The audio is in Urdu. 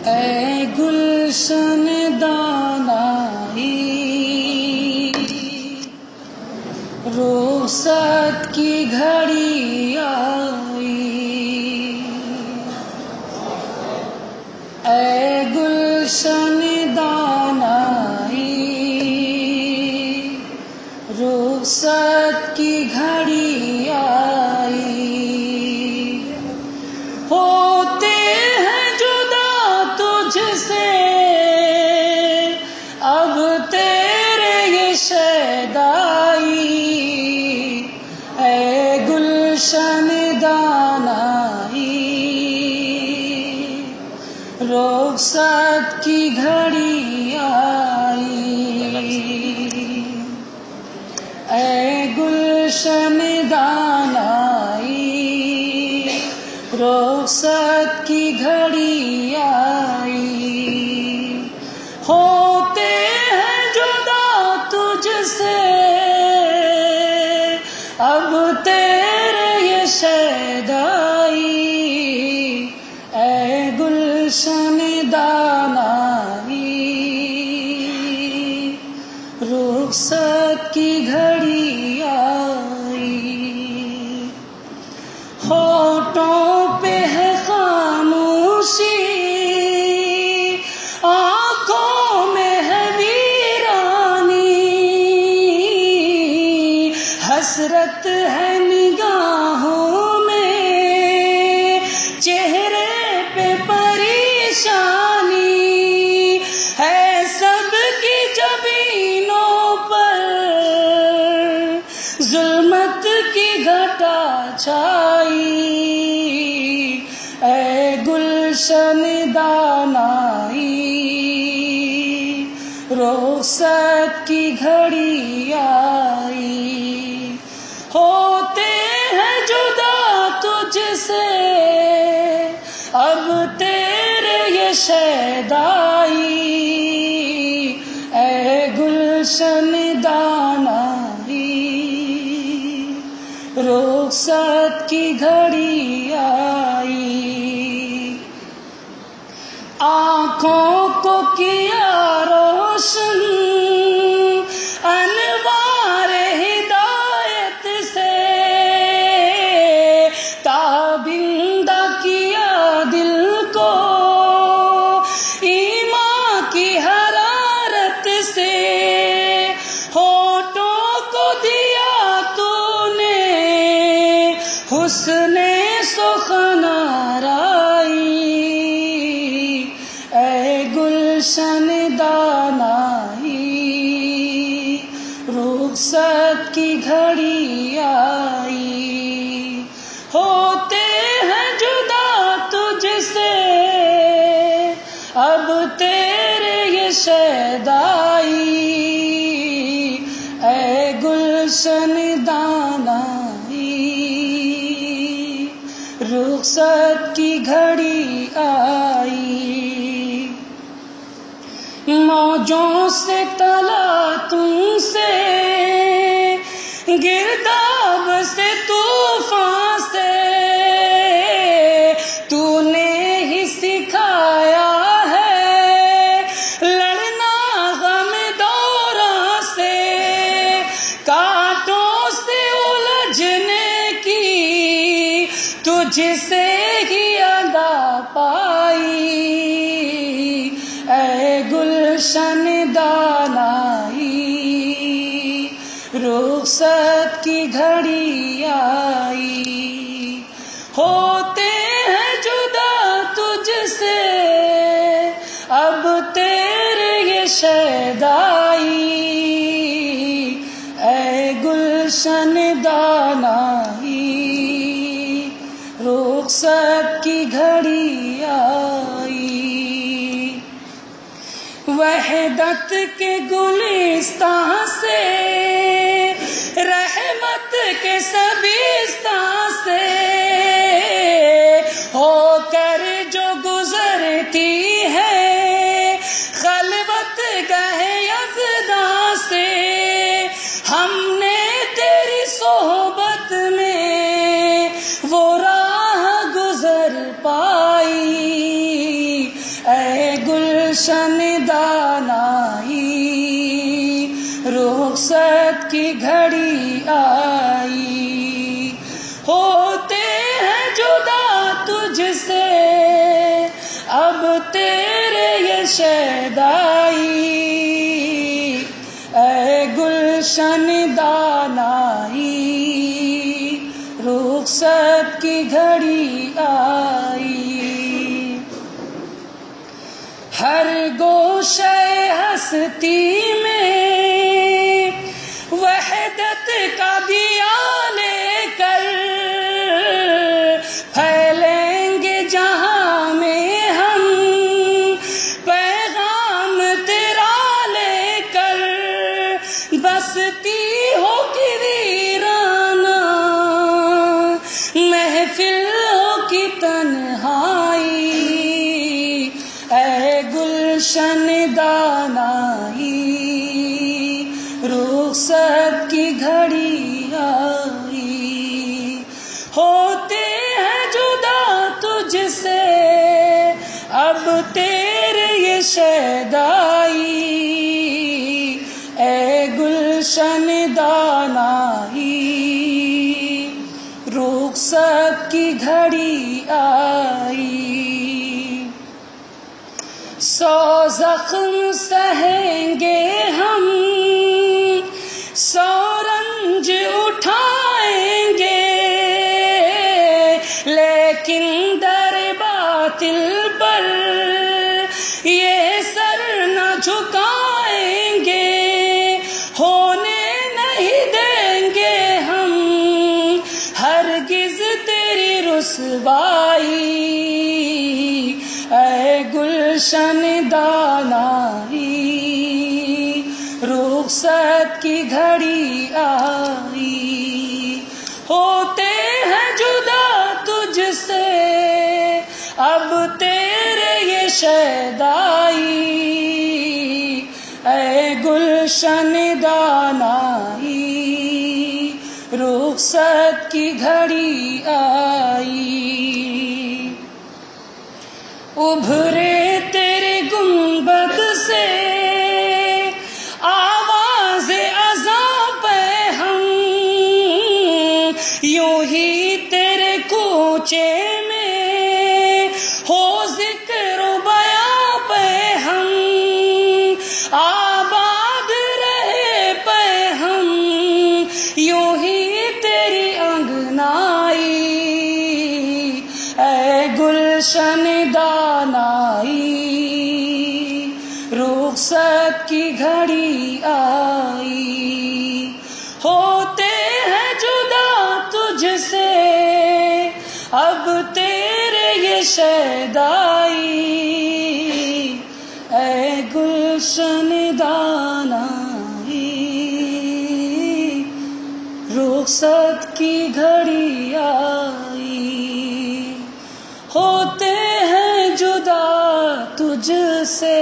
اے گلشن دانائی رخصت کی گھڑی آئی، اے گلشن دانائی رخصت کی گھڑی آئی، ہوتے ہیں جدا تجھ سے اب تیرے یہ شیدائی، اے گلشن دانائی رخصت کی گھڑی آئی، اے گلشن دانائی رخصت کی گھڑی آئی، ہوتے ہیں جدا تجھ سے اب تیرے یہ شیدائی، اے گلشن دانائی رخصت کی گھڑی آئی، ہونٹوں پہ ہے خاموشی آنکھوں میں ہے ویرانی، حسرت ہے نگاہوں میں چہرے پہ پریشانی، ہے سب کی جبینوں پر ظلمت کی گھٹا چھائی، اے گلشن دانائی رخصت کی گھڑی آئی، ہوتے ہیں جدا تجھ سے اب تیرے یہ شیدائی، اے گلشن دانائی رخصت کی گھڑی آئی، آنکھوں کو کیا روشن انوار ہدایت سے، تابندہ کیا دل کو ایمان کی حرارت سے، ہونٹوں کو دیا تو نے حسن سخن آرائی، اے گلشن دانائی رخصت کی گھڑی آئی، ہوتے ہیں جدا تجھ سے اب تیرے یہ شیدائی، اے گلشن دانائی رخصت کی گھڑی آئی، موجوں سے تلا تم سے گرداب سے طوفان سے، تو نے ہی سکھایا ہے لڑنا غم دوران سے، کانٹوں سے الجھنے کی تجھ سے ہی ادا پائی، اے گلشن دانائی رخصت کی گھڑی آئی، ہوتے ہیں جدا تجھ سے اب تیرے یہ شیدائی، اے گلشن دانائی رخصت کی گھڑی آئی، وحدت کے گلستان سے رحمت کے سبستان سے ہو کر جو گزرتی ہے خلوت گاہ یزداں سے، ہم نے تیری صحبت میں وہ راہ گزر پائی، اے گلشن دانائی رخصت کی گھڑی آئی، ہوتے ہیں جدا تجھ سے اب تیرے یہ شیدائی، اے گلشن دانائی رخصت کی گھڑی آئی، ہر گوشے ہستی میں وحدت کا دیا لے کر پھیلیں گے جہاں میں ہم پیغام تیرا لے کر، بستی ہو کی ویرانہ محفل ہو کی تنہائی، اے گلشن دانائی رخصت کی گھڑی آئی، ہوتے ہیں جدا تجھ سے اب تیرے یہ شیدائی، اے گلشن دانائی رخصت کی گھڑی آئی، 100 زخم سہیں گے ہم 100 رنج اٹھائیں گے، لیکن در باطل پر یہ سر نہ جھکائیں گے، ہونے نہیں دیں گے ہم ہرگز تیری رسوائی، اے گلشن دانائی رخصت کی گھڑی آئی، ہوتے ہیں جدا تجھ سے اب تیرے یہ شیدائی، اے گلشن دانائی رخصت کی گھڑی آئی، ابھرے تیرے گنبد سے آواز اذاں پہ ہم، یوں ہی تیرے کوچے میں ہو ذکر و بیاں پہ ہم، آباد رہے پہ ہم یوں ہی تیری انگنائی، اے گلشن دانائی رخصت کی گھڑی آئی، ہوتے ہیں جدا تجھ سے اب تیرے یہ شیدائی، اے گلشن دانائی رخصت کی گھڑی آئی، ہوتے ہیں جدا تجھ سے